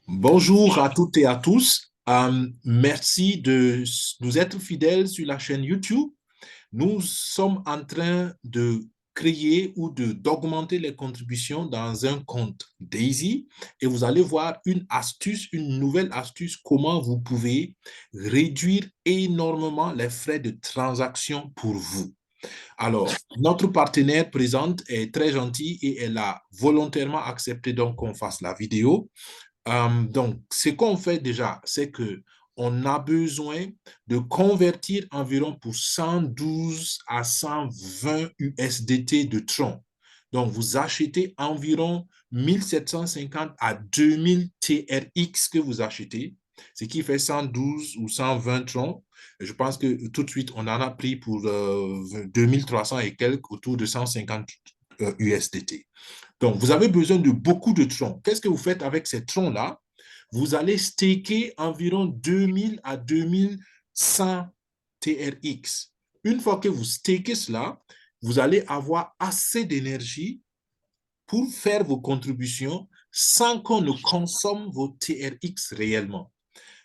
Bonjour à toutes et à tous. Merci de nous être fidèles sur la chaîne YouTube. Nous sommes en train de créer ou d'augmenter les contributions dans un compte Daisy et vous allez voir une astuce, une nouvelle astuce, comment vous pouvez réduire énormément les frais de transaction pour vous. Alors, notre partenaire présente est très gentil et elle a volontairement accepté donc qu'on fasse la vidéo. Donc, ce qu'on fait déjà, c'est que on a besoin de convertir environ pour 112 à 120 USDT de Tron. Donc, vous achetez environ 1750 à 2000 TRX que vous achetez, ce qui fait 112 ou 120 Tron. Je pense que tout de suite, on en a pris pour 2300 et quelques, autour de 150 USDT. Donc, vous avez besoin de beaucoup de troncs. Qu'est-ce que vous faites avec ces troncs-là? Vous allez staker environ 2000 à 2100 TRX. Une fois que vous stakez cela, vous allez avoir assez d'énergie pour faire vos contributions sans qu'on ne consomme vos TRX réellement.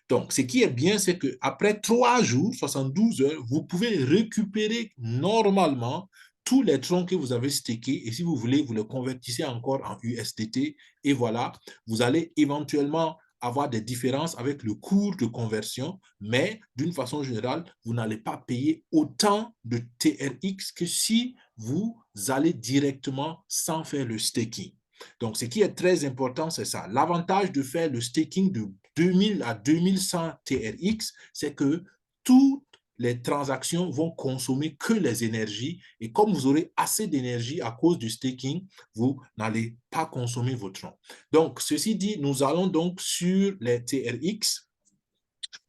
Donc, ce qui est bien, c'est qu'après 3 jours, 72 heures, vous pouvez récupérer normalement tous les troncs que vous avez stakés et si vous voulez, vous les convertissez encore en USDT et voilà, vous allez éventuellement avoir des différences avec le cours de conversion, mais d'une façon générale, vous n'allez pas payer autant de TRX que si vous allez directement sans faire le staking. Donc, ce qui est très important, c'est ça. L'avantage de faire le staking de 2000 à 2100 TRX, c'est que toutes les transactions vont consommer que les énergies et comme vous aurez assez d'énergie à cause du staking, vous n'allez pas consommer votre tron. Donc, ceci dit, nous allons donc sur les TRX.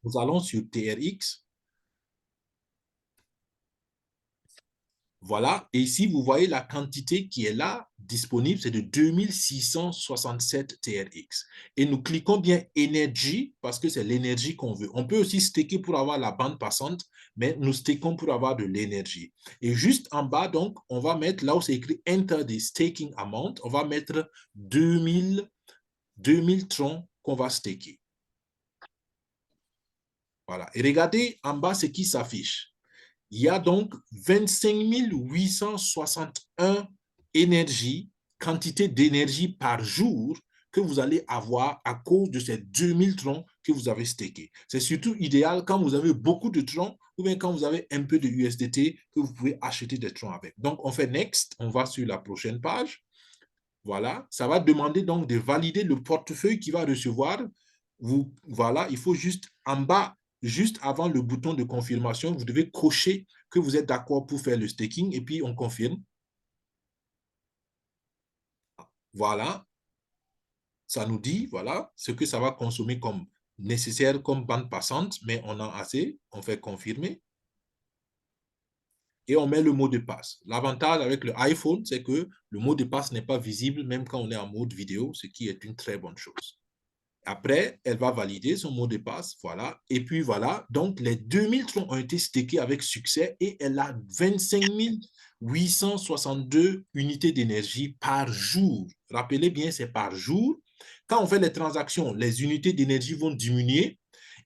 Nous allons sur TRX. Voilà, et ici, vous voyez la quantité qui est là, disponible, c'est de 2667 TRX. Et nous cliquons bien Energy, parce que c'est l'énergie qu'on veut. On peut aussi staker pour avoir la bande passante, mais nous stakons pour avoir de l'énergie. Et juste en bas, donc, on va mettre, là où c'est écrit Enter the Staking Amount, on va mettre 2000 troncs qu'on va staker. Voilà, et regardez en bas ce qui s'affiche. Il y a donc 25 861 énergie, quantité d'énergie par jour que vous allez avoir à cause de ces 2000 troncs que vous avez stakés. C'est surtout idéal quand vous avez beaucoup de troncs ou bien quand vous avez un peu de USDT que vous pouvez acheter des troncs avec. Donc, on fait Next, on va sur la prochaine page. Voilà, ça va demander donc de valider le portefeuille qui va recevoir. Voilà, il faut juste en bas, juste avant le bouton de confirmation, vous devez cocher que vous êtes d'accord pour faire le staking et puis on confirme. Voilà, ça nous dit, voilà, ce que ça va consommer comme nécessaire, comme bande passante, mais on a assez, on fait confirmer et on met le mot de passe. L'avantage avec le iPhone, c'est que le mot de passe n'est pas visible même quand on est en mode vidéo, ce qui est une très bonne chose. Après, elle va valider son mot de passe, voilà. Et puis voilà, donc les 2000 troncs ont été stakés avec succès et elle a 25 862 unités d'énergie par jour. Rappelez bien, c'est par jour. Quand on fait les transactions, les unités d'énergie vont diminuer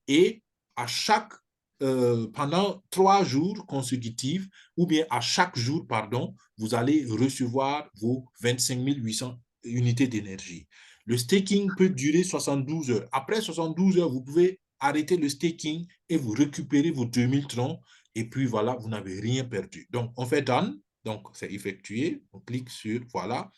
et à chaque, pendant 3 jours consécutifs, ou bien à chaque jour, pardon, vous allez recevoir vos 25 800 unités d'énergie. Le staking peut durer 72 heures. Après 72 heures, vous pouvez arrêter le staking et vous récupérez vos 2000 troncs. Et puis voilà, vous n'avez rien perdu. Donc, on fait done. Donc, c'est effectué. On clique sur voilà.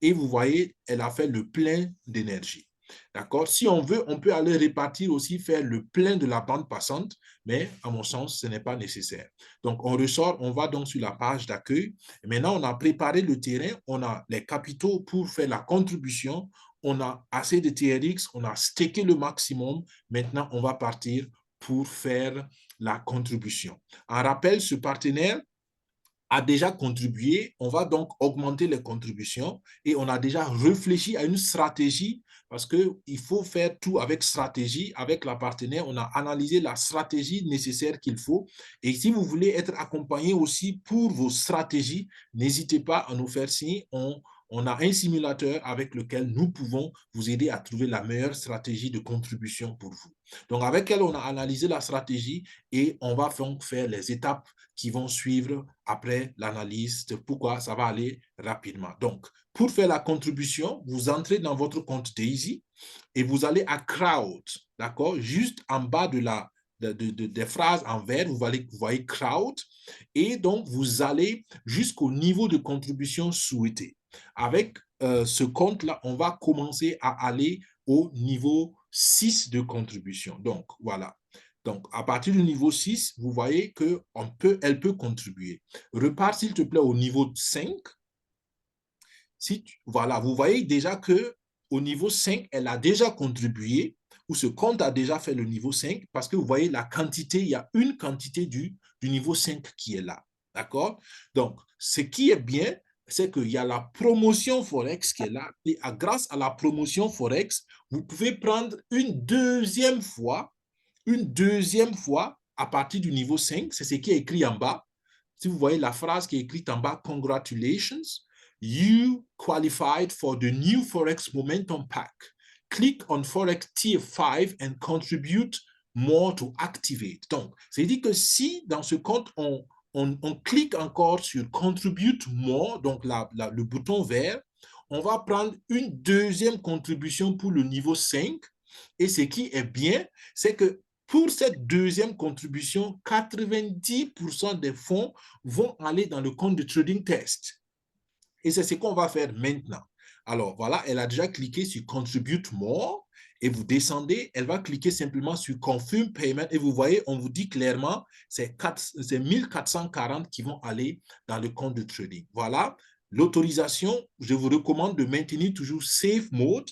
Et vous voyez, elle a fait le plein d'énergie. D'accord? Si on veut, on peut aller répartir aussi, faire le plein de la bande passante, mais à mon sens, ce n'est pas nécessaire. Donc, on ressort, on va donc sur la page d'accueil. Maintenant, on a préparé le terrain, on a les capitaux pour faire la contribution, on a assez de TRX, on a stacké le maximum. Maintenant, on va partir pour faire la contribution. En rappel, ce partenaire a déjà contribué, on va donc augmenter les contributions et on a déjà réfléchi à une stratégie parce qu'il faut faire tout avec stratégie. Avec la partenaire, on a analysé la stratégie nécessaire qu'il faut. Et si vous voulez être accompagné aussi pour vos stratégies, n'hésitez pas à nous faire signe. on a un simulateur avec lequel nous pouvons vous aider à trouver la meilleure stratégie de contribution pour vous. Donc, avec elle, on a analysé la stratégie et on va donc faire les étapes qui vont suivre après l'analyse de pourquoi ça va aller rapidement. Donc, pour faire la contribution, vous entrez dans votre compte Daisy et vous allez à Crowd, d'accord? Juste en bas des phrases en vert, vous voyez Crowd et donc vous allez jusqu'au niveau de contribution souhaité. Avec ce compte-là, on va commencer à aller au niveau 6 de contribution. Donc, voilà. Donc, à partir du niveau 6, vous voyez qu'elle peut contribuer. Repars, s'il te plaît, au niveau 5. Voilà, vous voyez déjà qu'au niveau 5, elle a déjà contribué, ou ce compte a déjà fait le niveau 5, parce que vous voyez la quantité, il y a une quantité du niveau 5 qui est là. D'accord? Donc, ce qui est bien, c'est qu'il y a la promotion Forex qui est là, et grâce à la promotion Forex, vous pouvez prendre une deuxième fois à partir du niveau 5, c'est ce qui est écrit en bas. Si vous voyez la phrase qui est écrite en bas, Congratulations, you qualified for the new Forex Momentum Pack. Click on Forex Tier 5 and contribute more to activate. Donc, c'est-à-dire que si dans ce compte, on clique encore sur Contribute More, donc le bouton vert, on va prendre une deuxième contribution pour le niveau 5. Et ce qui est bien, c'est que pour cette deuxième contribution, 90% des fonds vont aller dans le compte de trading test. Et c'est ce qu'on va faire maintenant. Alors, voilà, elle a déjà cliqué sur Contribute More et vous descendez, elle va cliquer simplement sur Confirm Payment et vous voyez, on vous dit clairement, c'est 1440 qui vont aller dans le compte de trading. Voilà, l'autorisation, je vous recommande de maintenir toujours Safe Mode.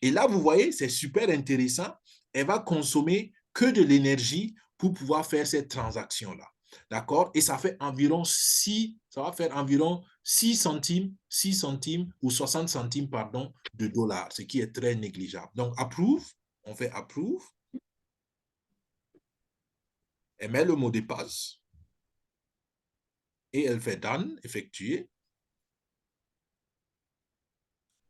Et là, vous voyez, c'est super intéressant. Elle va consommer que de l'énergie pour pouvoir faire cette transaction-là. D'accord? Et ça fait environ 6 centimes ou 60 centimes, pardon, de dollars, ce qui est très négligeable. Donc, approve, on fait approve. Elle met le mot de passe et elle fait done, effectuer.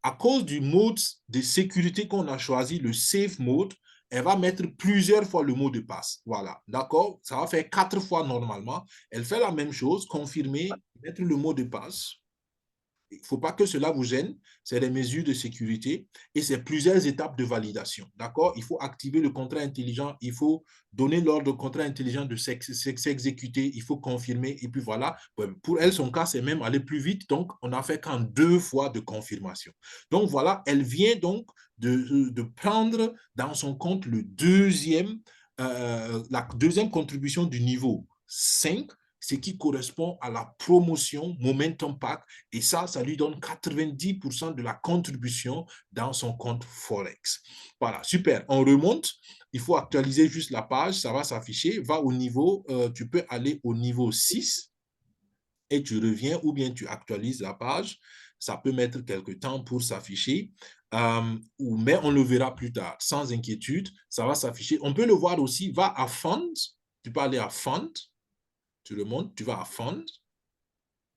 À cause du mode de sécurité qu'on a choisi, le safe mode, elle va mettre plusieurs fois le mot de passe. Voilà, d'accord? Ça va faire 4 fois normalement. Elle fait la même chose, confirmer, mettre le mot de passe. Il ne faut pas que cela vous gêne, c'est des mesures de sécurité et c'est plusieurs étapes de validation. D'accord? Il faut activer le contrat intelligent, il faut donner l'ordre au contrat intelligent de s'exécuter, il faut confirmer et puis voilà. Pour elle, son cas, c'est même aller plus vite, donc on n'a fait qu'en 2 fois de confirmation. Donc voilà, elle vient donc de prendre dans son compte la deuxième contribution du niveau 5, ce qui correspond à la promotion Momentum Pack. Et ça lui donne 90% de la contribution dans son compte Forex. Voilà, super. On remonte. Il faut actualiser juste la page. Ça va s'afficher. Va au niveau, tu peux aller au niveau 6 et tu reviens ou bien tu actualises la page. Ça peut mettre quelques temps pour s'afficher, mais on le verra plus tard. Sans inquiétude, ça va s'afficher. On peut le voir aussi. Va à Fund. Tu peux aller à Fund. Tu le montes. Tu vas à Fund.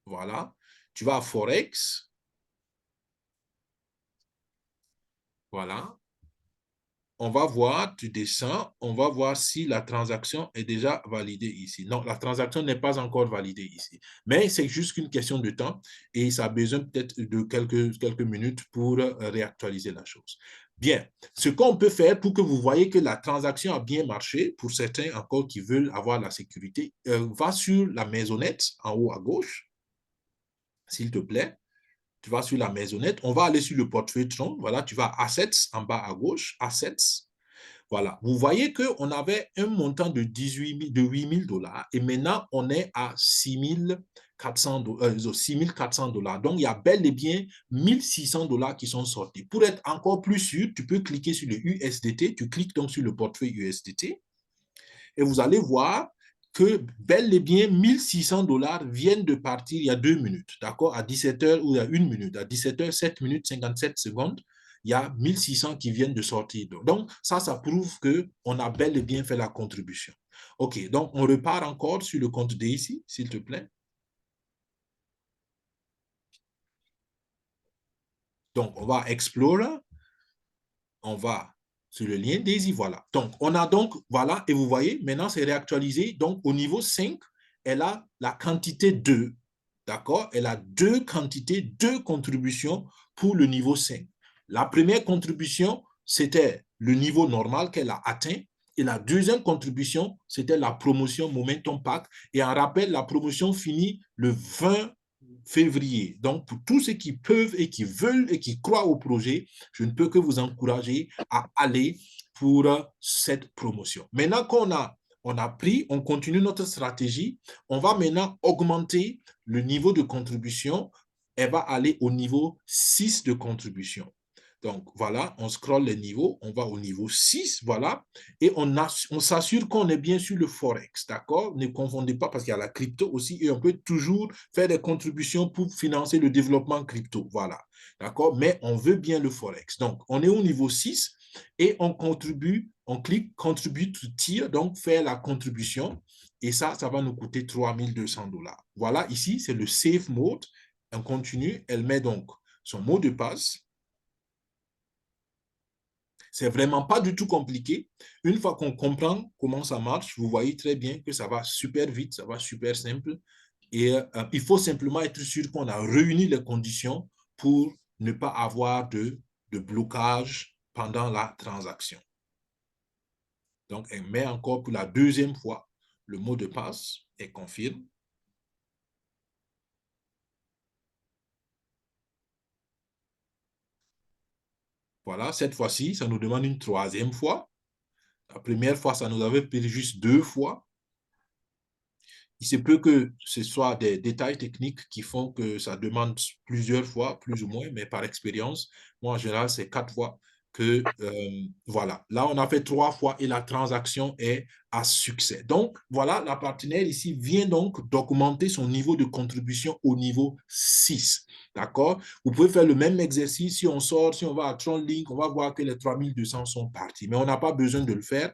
Voilà. Tu vas à Forex. Voilà. On va voir, tu descends, on va voir si la transaction est déjà validée ici. Non, la transaction n'est pas encore validée ici. Mais c'est juste une question de temps et ça a besoin peut-être de quelques minutes pour réactualiser la chose. Bien, ce qu'on peut faire pour que vous voyez que la transaction a bien marché, pour certains encore qui veulent avoir la sécurité, va sur la maisonnette en haut à gauche, s'il te plaît. Tu vas sur la maisonnette, on va aller sur le portefeuille Tron, voilà, tu vas à Assets en bas à gauche, Assets. Voilà, vous voyez qu'on avait un montant de 8 000 $ et maintenant on est à 6 400 $. Donc, il y a bel et bien 1 600 $ qui sont sortis. Pour être encore plus sûr, tu peux cliquer sur le USDT, tu cliques donc sur le portefeuille USDT et vous allez voir que bel et bien 1 600 $ viennent de partir il y a 2 minutes, d'accord, à 17h ou il y a 1 minute, à 17h, 7 minutes, 57 secondes, il y a 1 600 qui viennent de sortir. Donc, ça prouve qu'on a bel et bien fait la contribution. OK, donc on repart encore sur le compte Daisy, s'il te plaît. Donc, on va Explorer, on va sur le lien Daisy, voilà. Donc, on a donc, voilà, et vous voyez, maintenant, c'est réactualisé. Donc, au niveau 5, elle a la quantité 2, d'accord? Elle a deux quantités, deux contributions pour le niveau 5. La première contribution, c'était le niveau normal qu'elle a atteint. Et la deuxième contribution, c'était la promotion Momentum Pack. Et en rappel, la promotion finit le 20 février. Donc, pour tous ceux qui peuvent et qui veulent et qui croient au projet, je ne peux que vous encourager à aller pour cette promotion. Maintenant on a pris, on continue notre stratégie, on va maintenant augmenter le niveau de contribution. Elle va aller au niveau 6 de contribution. Donc, voilà, on scrolle les niveaux, on va au niveau 6, voilà, et on s'assure qu'on est bien sur le Forex, d'accord? Ne confondez pas parce qu'il y a la crypto aussi et on peut toujours faire des contributions pour financer le développement crypto, voilà, d'accord? Mais on veut bien le Forex. Donc, on est au niveau 6 et on contribue, on clique Contribute to Tier, donc faire la contribution, et ça va nous coûter 3200 $. Voilà, ici, c'est le Safe Mode. On continue, elle met donc son mot de passe. C'est vraiment pas du tout compliqué. Une fois qu'on comprend comment ça marche, vous voyez très bien que ça va super vite, ça va super simple. Et il faut simplement être sûr qu'on a réuni les conditions pour ne pas avoir de blocage pendant la transaction. Donc, elle met encore pour la deuxième fois le mot de passe et confirme. Voilà, cette fois-ci, ça nous demande une troisième fois. La première fois, ça nous avait pris juste 2 fois. Il se peut que ce soit des détails techniques qui font que ça demande plusieurs fois, plus ou moins, mais par expérience, moi, en général, c'est 4 fois que, voilà. Là, on a fait 3 fois et la transaction est à succès. Donc, voilà, la partenaire ici vient donc d'augmenter son niveau de contribution au niveau 6. D'accord? Vous pouvez faire le même exercice. Si on sort, si on va à TronLink, on va voir que les 3200 sont partis. Mais on n'a pas besoin de le faire.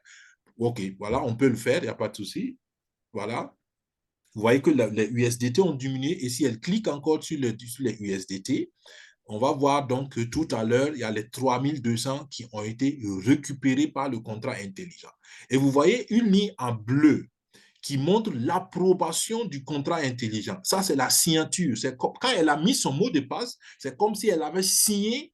OK, voilà, on peut le faire, il n'y a pas de souci. Voilà. Vous voyez que les USDT ont diminué et si elle clique encore sur les USDT, on va voir donc que tout à l'heure, il y a les 3200 qui ont été récupérés par le contrat intelligent. Et vous voyez une ligne en bleu qui montre l'approbation du contrat intelligent. Ça, c'est la signature. C'est quand elle a mis son mot de passe, c'est comme si elle avait signé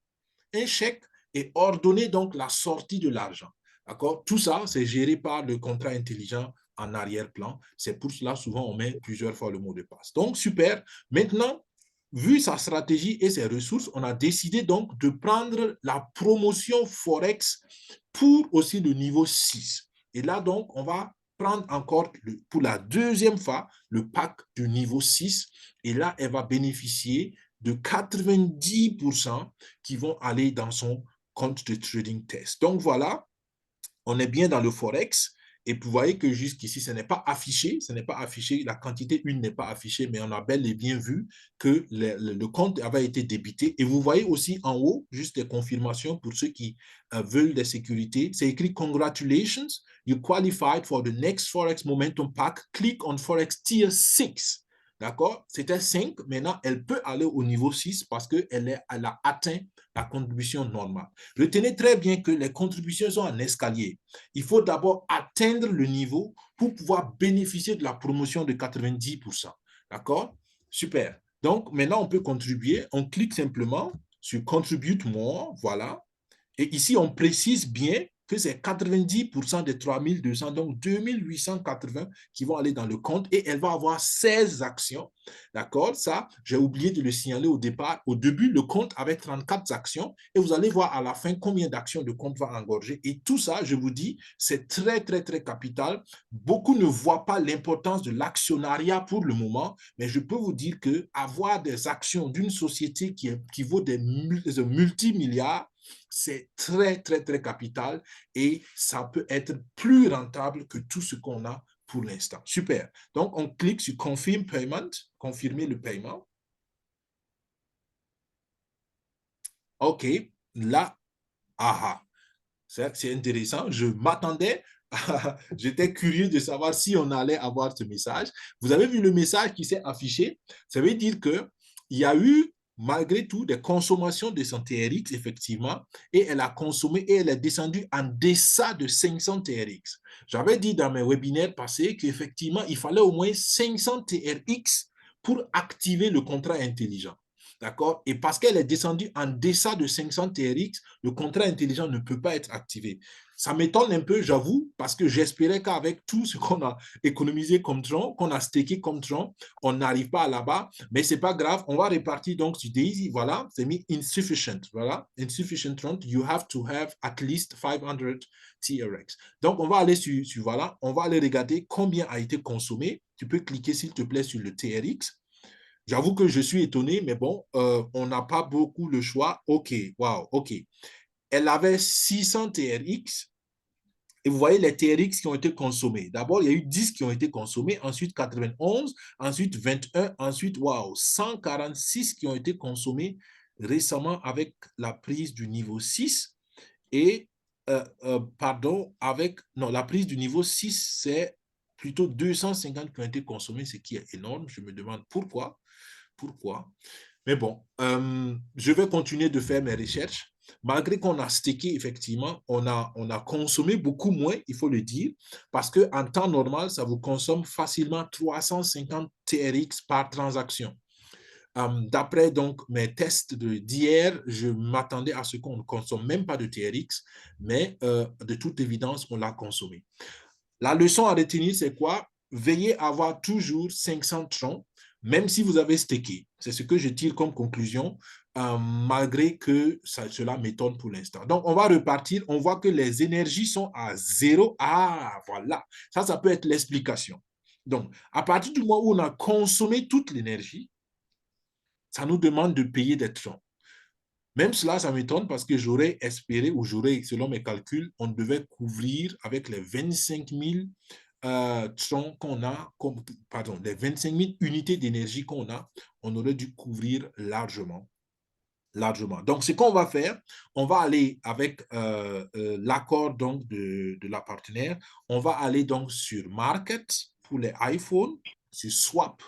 un chèque et ordonné donc la sortie de l'argent. D'accord? Tout ça, c'est géré par le contrat intelligent en arrière-plan. C'est pour cela, souvent, on met plusieurs fois le mot de passe. Donc, super. Maintenant, vu sa stratégie et ses ressources, on a décidé donc de prendre la promotion Forex pour aussi le niveau 6. Et là, donc, on va prendre encore pour la deuxième fois le pack du niveau 6. Et là, elle va bénéficier de 90% qui vont aller dans son compte de trading test. Donc, voilà, on est bien dans le Forex. Et vous voyez que jusqu'ici, ce n'est pas affiché, la quantité 1 n'est pas affichée, mais on a bel et bien vu que le compte avait été débité. Et vous voyez aussi en haut, juste des confirmations pour ceux qui veulent des sécurités. C'est écrit Congratulations, you qualified for the next Forex Momentum Pack. Click on Forex Tier 6. D'accord? C'était 5. Maintenant, elle peut aller au niveau 6 parce qu'elle a atteint la contribution normale. Retenez très bien que les contributions sont en escalier. Il faut d'abord atteindre le niveau pour pouvoir bénéficier de la promotion de 90%. D'accord? Super. Donc, maintenant, on peut contribuer. On clique simplement sur Contribute More. Voilà. Et ici, on précise bien que c'est 90% des 3200, donc 2880 qui vont aller dans le compte et elle va avoir 16 actions. D'accord? Ça, j'ai oublié de le signaler au départ. Au début, le compte avait 34 actions et vous allez voir à la fin combien d'actions le compte va engorger. Et tout ça, je vous dis, c'est très, très, très capital. Beaucoup ne voient pas l'importance de l'actionnariat pour le moment, mais je peux vous dire que avoir des actions d'une société qui vaut des multimilliards, c'est très, très, très capital et ça peut être plus rentable que tout ce qu'on a pour l'instant. Super. Donc, on clique sur Confirm Payment, confirmer le paiement. OK. Là, aha, c'est intéressant. Je m'attendais, j'étais curieux de savoir si on allait avoir ce message. Vous avez vu le message qui s'est affiché. Ça veut dire qu'il y a eu malgré tout, des consommations de son TRX, effectivement, et elle a consommé et elle est descendue en deçà de 500 TRX. J'avais dit dans mes webinaires passés qu'effectivement, il fallait au moins 500 TRX pour activer le contrat intelligent. D'accord? Et parce qu'elle est descendue en deçà de 500 TRX, le contrat intelligent ne peut pas être activé. Ça m'étonne un peu, j'avoue, parce que j'espérais qu'avec tout ce qu'on a économisé comme tronc, qu'on a stacké comme tronc, on n'arrive pas là-bas, mais c'est pas grave. On va répartir donc sur Daisy. Voilà, c'est mis insufficient. Voilà, insufficient tronc. You have to have at least 500 TRX. Donc, on va aller sur voilà, on va aller regarder combien a été consommé. Tu peux cliquer, s'il te plaît, sur le TRX. J'avoue que je suis étonné, mais bon, on n'a pas beaucoup le choix. OK, wow, OK. Elle avait 600 TRX. Et vous voyez les TRX qui ont été consommés. D'abord, il y a eu 10 qui ont été consommés, ensuite 91, ensuite 21, ensuite, waouh, 146 qui ont été consommés récemment avec la prise du niveau 6. Et, pardon, avec, non, la prise du niveau 6, c'est plutôt 250 qui ont été consommés, ce qui est énorme. Je me demande pourquoi. Pourquoi? Mais bon, je vais continuer de faire mes recherches. Malgré qu'on a stacké, effectivement, on a consommé beaucoup moins, il faut le dire, parce qu'en temps normal, ça vous consomme facilement 350 TRX par transaction. D'après donc mes tests d'hier, je m'attendais à ce qu'on ne consomme même pas de TRX, mais de toute évidence, on l'a consommé. La leçon à retenir, c'est quoi? Veillez à avoir toujours 500 troncs, même si vous avez stacké. C'est ce que je tire comme conclusion, malgré que cela m'étonne pour l'instant. Donc, on va repartir. On voit que les énergies sont à zéro. Ah, voilà. Ça peut être l'explication. Donc, à partir du moment où on a consommé toute l'énergie, ça nous demande de payer des troncs. Même cela, ça m'étonne parce que j'aurais espéré, ou j'aurais, selon mes calculs, on devait couvrir avec les 25 000 troncs qu'on a, pardon, les 25 000 unités d'énergie qu'on a, on aurait dû couvrir largement. Largement. Donc, ce qu'on va faire, on va aller avec l'accord donc de la partenaire, on va aller donc sur Market pour les iPhones, sur Swap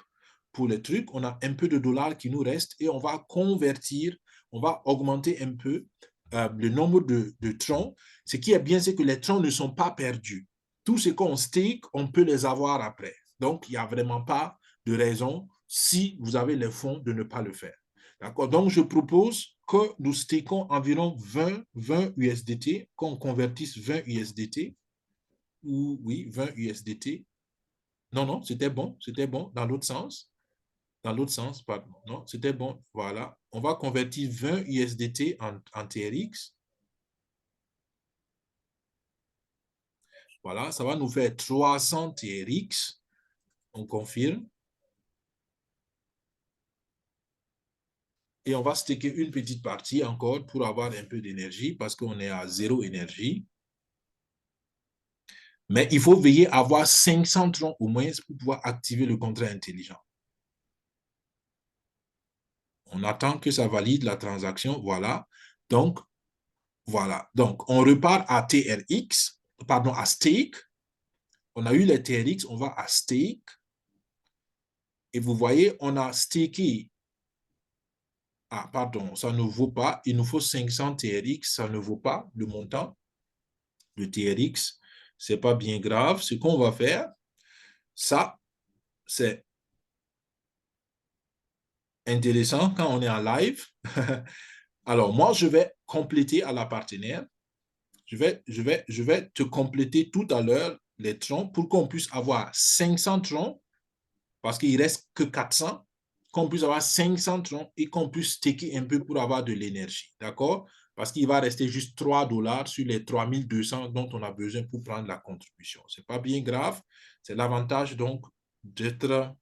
pour les trucs, on a un peu de dollars qui nous reste et on va convertir, on va augmenter un peu le nombre de troncs. Ce qui est bien, c'est que les troncs ne sont pas perdus. Tout ce qu'on stake, on peut les avoir après. Donc, il n'y a vraiment pas de raison, si vous avez les fonds, de ne pas le faire. D'accord? Donc, je propose que nous stakons environ 20 USDT, qu'on convertisse 20 USDT, ou oui, 20 USDT. Non, non, c'était bon, dans l'autre sens. Dans l'autre sens, pardon. Non, c'était bon, voilà. On va convertir 20 USDT en TRX. Voilà, ça va nous faire 300 TRX. On confirme. Et on va staker une petite partie encore pour avoir un peu d'énergie parce qu'on est à zéro énergie. Mais il faut veiller à avoir 500 troncs au moins pour pouvoir activer le contrat intelligent. On attend que ça valide la transaction. Voilà. Donc, voilà. Donc, on repart à TRX, pardon, à stake. On a eu les TRX, on va à stake. Et vous voyez, on a staké. Ah, pardon, ça ne vaut pas. Il nous faut 500 TRX, ça ne vaut pas le montant de TRX. Ce n'est pas bien grave. Ce qu'on va faire, ça, c'est intéressant quand on est en live. Alors, moi, je vais compléter à la partenaire. Je vais te compléter tout à l'heure les troncs pour qu'on puisse avoir 500 troncs, parce qu'il ne reste que 400, qu'on puisse avoir 500 troncs et qu'on puisse staker un peu pour avoir de l'énergie. D'accord? Parce qu'il va rester juste 3 dollars sur les 3200 dont on a besoin pour prendre la contribution. Ce n'est pas bien grave. C'est l'avantage donc d'être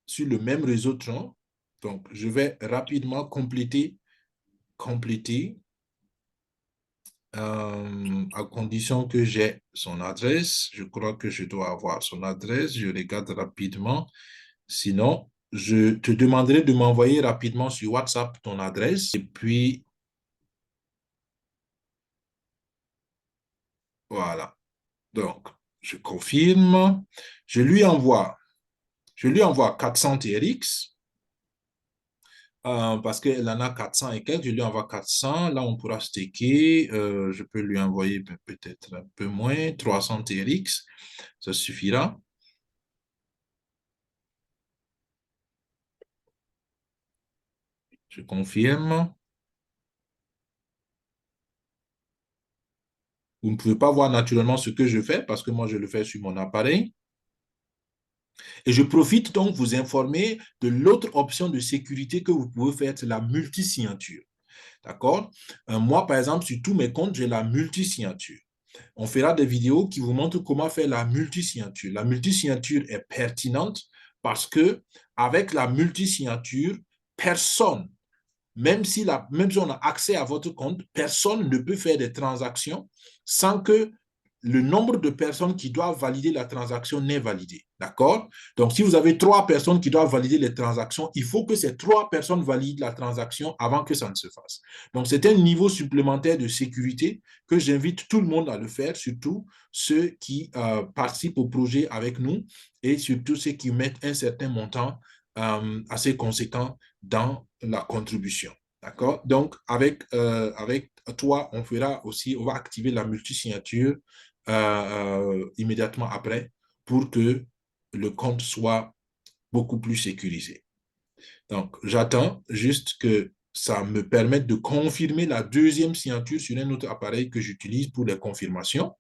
sur le même réseau tronc. Donc, je vais rapidement compléter à condition que j'ai son adresse. Je crois que je dois avoir son adresse. Je regarde rapidement. Sinon, je te demanderai de m'envoyer rapidement sur WhatsApp ton adresse. Et puis, voilà. Donc, je confirme. Je lui envoie 400 TRX. parce qu'elle en a 400 et quelques, je lui envoie 400. Là, on pourra staker. Je peux lui envoyer peut-être un peu moins, 300 TRX. Ça suffira. Je confirme. Vous ne pouvez pas voir naturellement ce que je fais parce que moi, je le fais sur mon appareil. Et je profite donc vous informer de l'autre option de sécurité que vous pouvez faire, c'est la multi-signature. D'accord? Moi, par exemple, sur tous mes comptes, j'ai la multi-signature. On fera des vidéos qui vous montrent comment faire la multi-signature. La multi-signature est pertinente parce que avec la multi-signature, personne, même si on a accès à votre compte, personne ne peut faire des transactions sans que le nombre de personnes qui doivent valider la transaction n'est validé. D'accord? Donc, si vous avez 3 personnes qui doivent valider les transactions, il faut que ces 3 personnes valident la transaction avant que ça ne se fasse. Donc, c'est un niveau supplémentaire de sécurité que j'invite tout le monde à le faire, surtout ceux qui participent au projet avec nous et surtout ceux qui mettent un certain montant assez conséquent dans la contribution. D'accord? Donc, avec toi, on va activer la multisignature immédiatement après pour que le compte soit beaucoup plus sécurisé. Donc, j'attends juste que ça me permette de confirmer la deuxième signature sur un autre appareil que j'utilise pour les confirmations.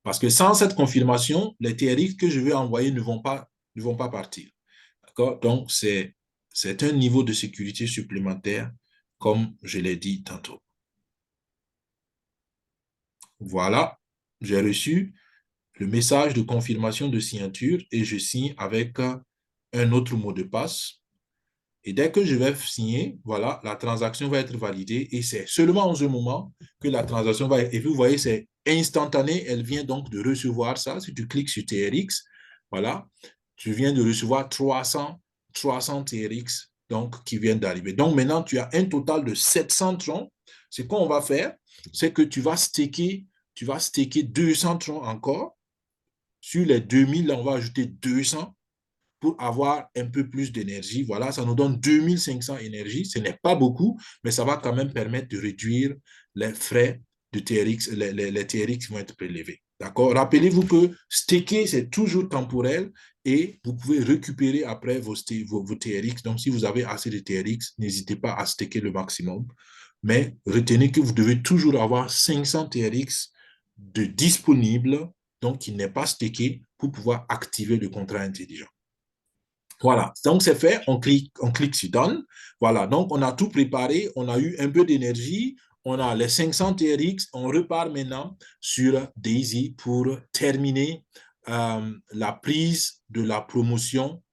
Parce que sans cette confirmation, les TRX que je vais envoyer ne vont pas partir. D'accord? Donc, c'est un niveau de sécurité supplémentaire, comme je l'ai dit tantôt. Voilà, j'ai reçu le message de confirmation de signature et je signe avec un autre mot de passe. Et dès que je vais signer, voilà, la transaction va être validée et c'est seulement en ce moment que la transaction va être... Et vous voyez, c'est instantané, elle vient donc de recevoir ça. Si tu cliques sur TRX, voilà, tu viens de recevoir 300 TRX donc, qui viennent d'arriver. Donc maintenant, tu as un total de 700 troncs. Ce qu'on va faire, c'est que tu vas staker 200 troncs encore. Sur les 2000, là, on va ajouter 200 pour avoir un peu plus d'énergie. Voilà, ça nous donne 2500 énergie. Ce n'est pas beaucoup, mais ça va quand même permettre de réduire les frais de TRX. Les TRX vont être prélevés. D'accord? Rappelez-vous que staker, c'est toujours temporel et vous pouvez récupérer après vos TRX. Donc, si vous avez assez de TRX, n'hésitez pas à staker le maximum. Mais retenez que vous devez toujours avoir 500 TRX de disponibles, donc qui n'est pas stacké, pour pouvoir activer le contrat intelligent. Voilà, donc c'est fait, on clique sur Done. Voilà, donc on a tout préparé, on a eu un peu d'énergie, on a les 500 TRX, on repart maintenant sur Daisy pour terminer la prise de la promotion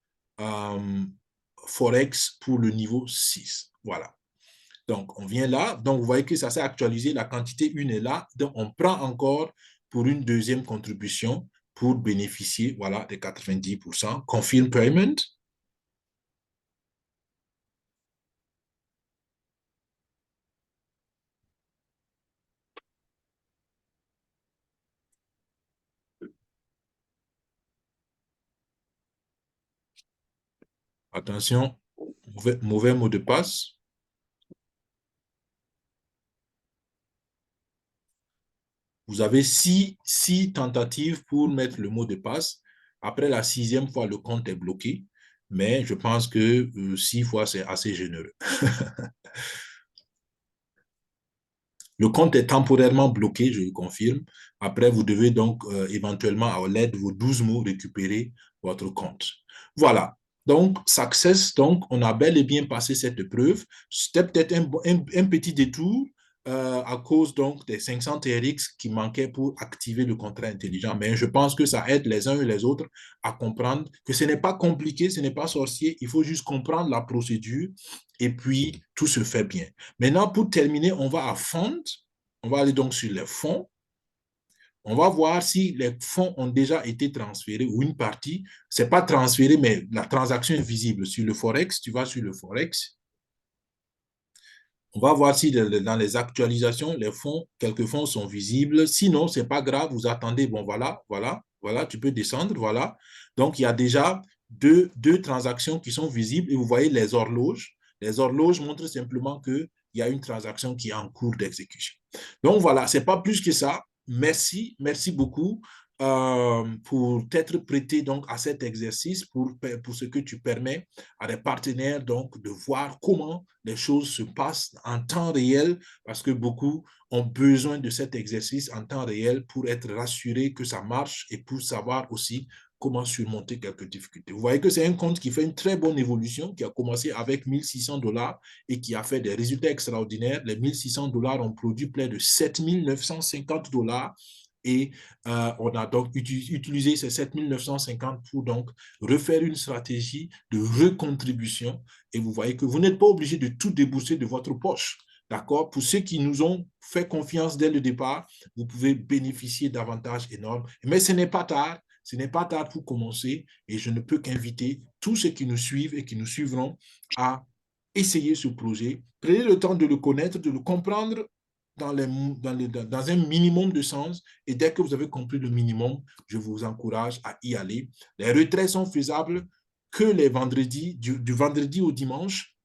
Forex pour le niveau 6. Voilà. Donc, on vient là. Donc, vous voyez que ça s'est actualisé. La quantité 1 est là. Donc, on prend encore pour une deuxième contribution pour bénéficier, voilà, des 90%. Confirm payment. Attention, mauvais mot de passe. Vous avez six tentatives pour mettre le mot de passe. Après la 6e fois, le compte est bloqué. Mais je pense que 6 fois, c'est assez généreux. Le compte est temporairement bloqué, je le confirme. Après, vous devez donc éventuellement, à l'aide de vos 12 mots, récupérer votre compte. Voilà. Donc, success, donc, on a bel et bien passé cette épreuve. C'était peut-être un petit détour à cause donc des 500 TRX qui manquaient pour activer le contrat intelligent. Mais je pense que ça aide les uns et les autres à comprendre que ce n'est pas compliqué, ce n'est pas sorcier. Il faut juste comprendre la procédure et puis tout se fait bien. Maintenant, pour terminer, on va à Fonds. On va aller donc sur les fonds. On va voir si les fonds ont déjà été transférés ou une partie. Ce n'est pas transféré, mais la transaction est visible sur le Forex. Tu vas sur le Forex. On va voir si dans les actualisations, les fonds, quelques fonds sont visibles. Sinon, ce n'est pas grave. Vous attendez. Bon, voilà, voilà, voilà. Tu peux descendre. Voilà. Donc, il y a déjà deux transactions qui sont visibles et vous voyez les horloges. Les horloges montrent simplement qu'il y a une transaction qui est en cours d'exécution. Donc voilà, ce n'est pas plus que ça. Merci, merci beaucoup pour t'être prêté donc à cet exercice, pour ce que tu permets à des partenaires donc de voir comment les choses se passent en temps réel, parce que beaucoup ont besoin de cet exercice en temps réel pour être rassurés que ça marche et pour savoir aussi comment surmonter quelques difficultés. Vous voyez que c'est un compte qui fait une très bonne évolution, qui a commencé avec 1 600 $ et qui a fait des résultats extraordinaires. Les 1 600 $ ont produit près de 7 950 $ et on a donc utilisé ces 7 950 pour donc refaire une stratégie de recontribution. Et vous voyez que vous n'êtes pas obligé de tout débourser de votre poche. D'accord? Pour ceux qui nous ont fait confiance dès le départ, vous pouvez bénéficier d'avantages énormes. Mais ce n'est pas tard. Ce n'est pas tard pour commencer et je ne peux qu'inviter tous ceux qui nous suivent et qui nous suivront à essayer ce projet. Prenez le temps de le connaître, de le comprendre dans un minimum de sens et dès que vous avez compris le minimum, je vous encourage à y aller. Les retraits sont faisables que les vendredis, du vendredi au dimanche.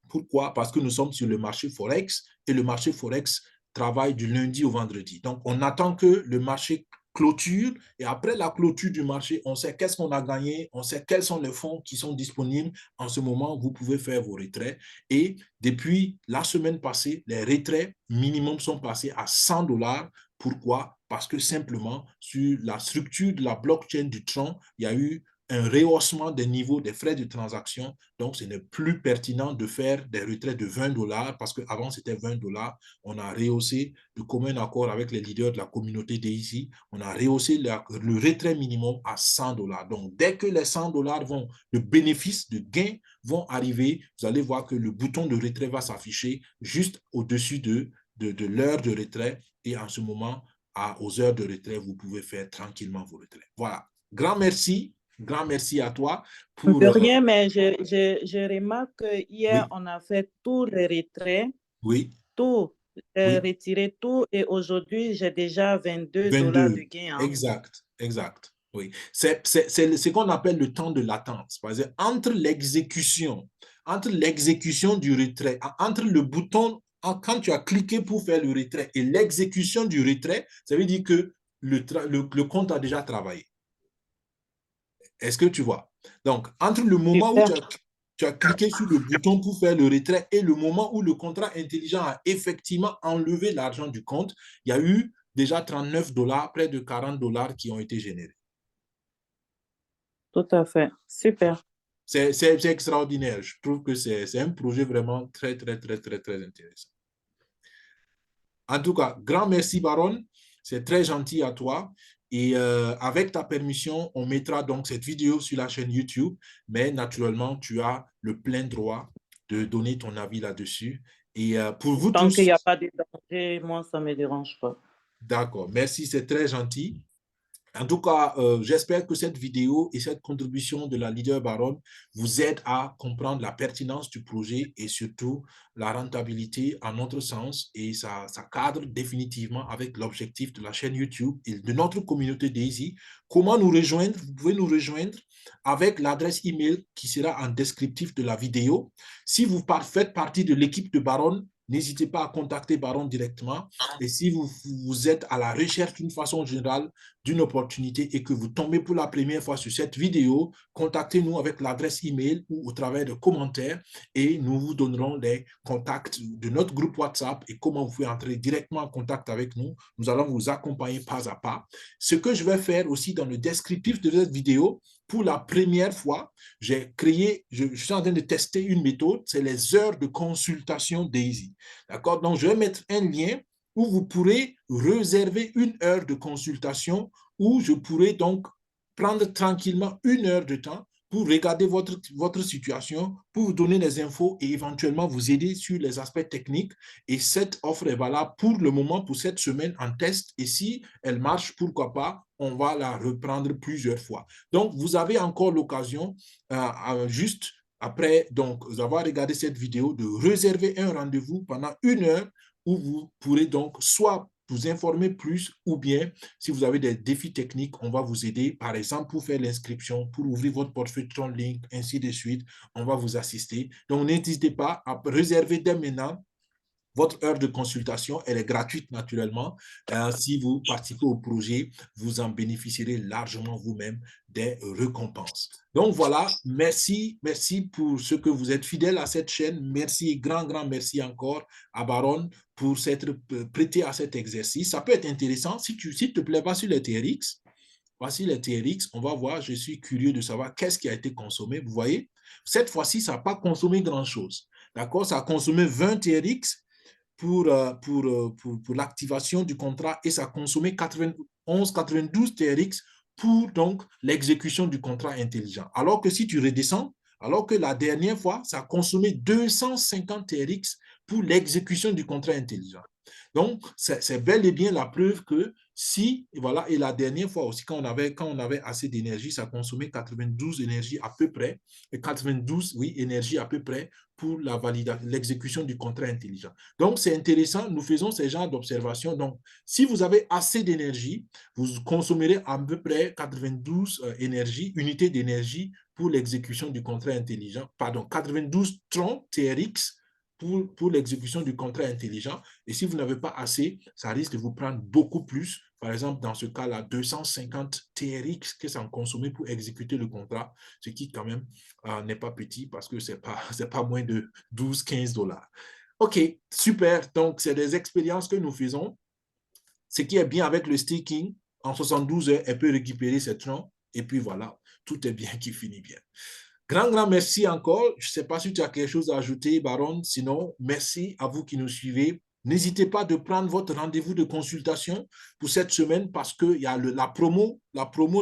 Pourquoi? Parce que nous sommes sur le marché Forex et le marché Forex travaille du lundi au vendredi. Donc, on attend que le marché clôture et après la clôture du marché, on sait qu'est-ce qu'on a gagné, on sait quels sont les fonds qui sont disponibles. En ce moment, vous pouvez faire vos retraits. Et depuis la semaine passée, les retraits minimum sont passés à 100 $. Pourquoi? Parce que simplement, sur la structure de la blockchain du Tron, il y a eu un rehaussement des niveaux des frais de transaction. Donc, ce n'est plus pertinent de faire des retraits de 20 $ parce qu'avant, c'était 20 $. On a rehaussé de commun accord avec les leaders de la communauté DIC. On a rehaussé le retrait minimum à 100 $. Donc, dès que les 100 $ vont, le bénéfice de gain vont arriver, vous allez voir que le bouton de retrait va s'afficher juste au-dessus de l'heure de retrait. Et en ce moment, aux heures de retrait, vous pouvez faire tranquillement vos retraits. Voilà. Grand merci. Grand merci à toi pour... De rien, mais je remarque que hier, oui, on a fait tous les retraits, oui, tout, oui, retiré tout, et aujourd'hui, j'ai déjà 22 $ de 22. gain. Hein. Exact, exact. Oui. C'est ce qu'on appelle le temps de latence. Parce que entre l'exécution du retrait, entre le bouton, quand tu as cliqué pour faire le retrait et l'exécution du retrait, ça veut dire que le compte a déjà travaillé. Est-ce que tu vois? Donc, entre le moment où Super. tu as cliqué sur le bouton pour faire le retrait et le moment où le contrat intelligent a effectivement enlevé l'argent du compte, il y a eu déjà 39 $, près de 40 $ qui ont été générés. Tout à fait. Super. C'est extraordinaire. Je trouve que c'est un projet vraiment très, très, très, très, très intéressant. En tout cas, grand merci, Baron. C'est très gentil à toi. Et avec ta permission, on mettra donc cette vidéo sur la chaîne YouTube. Mais naturellement, tu as le plein droit de donner ton avis là-dessus. Et pour vous Tant qu'il tous, n'y a pas de danger, moi, ça ne me dérange pas. d'accord, merci, c'est très gentil. En tout cas, j'espère que cette vidéo et cette contribution de la leader Baronne vous aident à comprendre la pertinence du projet et surtout la rentabilité en notre sens. Et ça cadre définitivement avec l'objectif de la chaîne YouTube et de notre communauté Daisy. Comment nous rejoindre? Vous pouvez nous rejoindre avec l'adresse email qui sera en descriptif de la vidéo. Si vous faites partie de l'équipe de Baronne, n'hésitez pas à contacter Baron directement. Et si vous êtes à la recherche d'une façon générale d'une opportunité et que vous tombez pour la première fois sur cette vidéo, contactez-nous avec l'adresse email ou au travers de commentaires et nous vous donnerons les contacts de notre groupe WhatsApp et comment vous pouvez entrer directement en contact avec nous. Nous allons vous accompagner pas à pas. Ce que je vais faire aussi dans le descriptif de cette vidéo, pour la première fois, je suis en train de tester une méthode, c'est les heures de consultation Daisy. D'accord? Donc, je vais mettre un lien où vous pourrez réserver une heure de consultation où je pourrai donc prendre tranquillement une heure de temps pour regarder votre situation, pour vous donner des infos et éventuellement vous aider sur les aspects techniques. Et cette offre est valable pour le moment, pour cette semaine en test. Et si elle marche, pourquoi pas, on va la reprendre plusieurs fois. Donc, vous avez encore l'occasion, juste après donc, avoir regardé cette vidéo, de réserver un rendez-vous pendant une heure où vous pourrez donc soit vous informer plus, ou bien si vous avez des défis techniques, on va vous aider, par exemple, pour faire l'inscription, pour ouvrir votre portefeuille TronLink, ainsi de suite, on va vous assister. Donc, n'hésitez pas à réserver dès maintenant votre heure de consultation. Elle est gratuite naturellement. Si vous participez au projet, vous en bénéficierez largement vous-même des récompenses. Donc voilà, merci pour ce que vous êtes fidèles à cette chaîne. Merci, grand merci encore à Baron pour s'être prêté à cet exercice. Ça peut être intéressant si tu te plais pas sur les TRX. Voici les TRX, on va voir, je suis curieux de savoir qu'est-ce qui a été consommé. Vous voyez, cette fois-ci, ça n'a pas consommé grand-chose. D'accord, ça a consommé 20 TRX pour l'activation du contrat et ça a consommé 92 TRX pour donc l'exécution du contrat intelligent. Alors que si tu redescends, alors que la dernière fois, ça a consommé 250 TRX pour l'exécution du contrat intelligent. Donc, c'est bel et bien la preuve que si, voilà, et la dernière fois aussi, quand on avait assez d'énergie, ça consommait 92 énergies à peu près, et 92, oui, énergie à peu près pour l'exécution du contrat intelligent. Donc, c'est intéressant, nous faisons ce genre d'observation. Donc, si vous avez assez d'énergie, vous consommerez à peu près 92 unités d'énergie pour l'exécution du contrat intelligent, pardon, 92 troncs TRX pour l'exécution du contrat intelligent. Et si vous n'avez pas assez, ça risque de vous prendre beaucoup plus. Par exemple, dans ce cas-là, 250 TRX que ça a consommé pour exécuter le contrat, ce qui quand même n'est pas petit parce que ce n'est pas moins de 12-15 $. OK, super. Donc, c'est des expériences que nous faisons. Ce qui est bien avec le staking, en 72 heures, elle peut récupérer ses troncs. Et puis voilà, tout est bien qui finit bien. Grand merci encore. Je ne sais pas si tu as quelque chose à ajouter, Baron. Sinon, merci à vous qui nous suivez. N'hésitez pas de prendre votre rendez-vous de consultation pour cette semaine parce qu'il y a la promo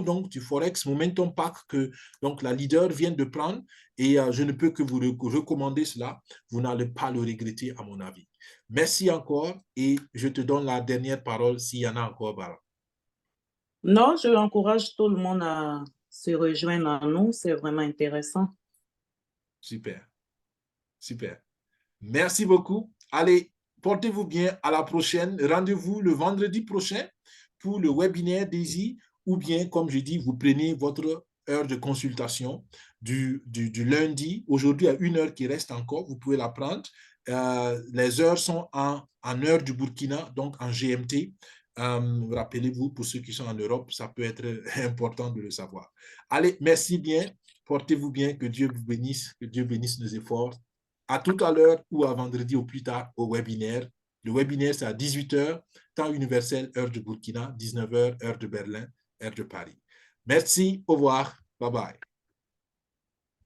donc, du Forex Momentum Pack que donc, la leader vient de prendre et je ne peux que vous recommander cela. Vous n'allez pas le regretter, à mon avis. Merci encore et je te donne la dernière parole s'il y en a encore, Baron. Non, je encourage tout le monde à se rejoindre à nous. C'est vraiment intéressant. Super. Super. Merci beaucoup. Allez, portez-vous bien. À la prochaine. Rendez-vous le vendredi prochain pour le webinaire Daisy ou bien, comme je dis, vous prenez votre heure de consultation du lundi. Aujourd'hui, il y a une heure qui reste encore. Vous pouvez la prendre. Les heures sont en heure du Burkina, donc en GMT. Rappelez-vous, pour ceux qui sont en Europe, ça peut être important de le savoir. Allez, merci bien. Portez-vous bien. Que Dieu vous bénisse. Que Dieu bénisse nos efforts. À tout à l'heure ou à vendredi au plus tard au webinaire. Le webinaire, c'est à 18 h, temps universel, heure de Burkina, 19 h, heure de Berlin, heure de Paris. Merci, au revoir, bye bye.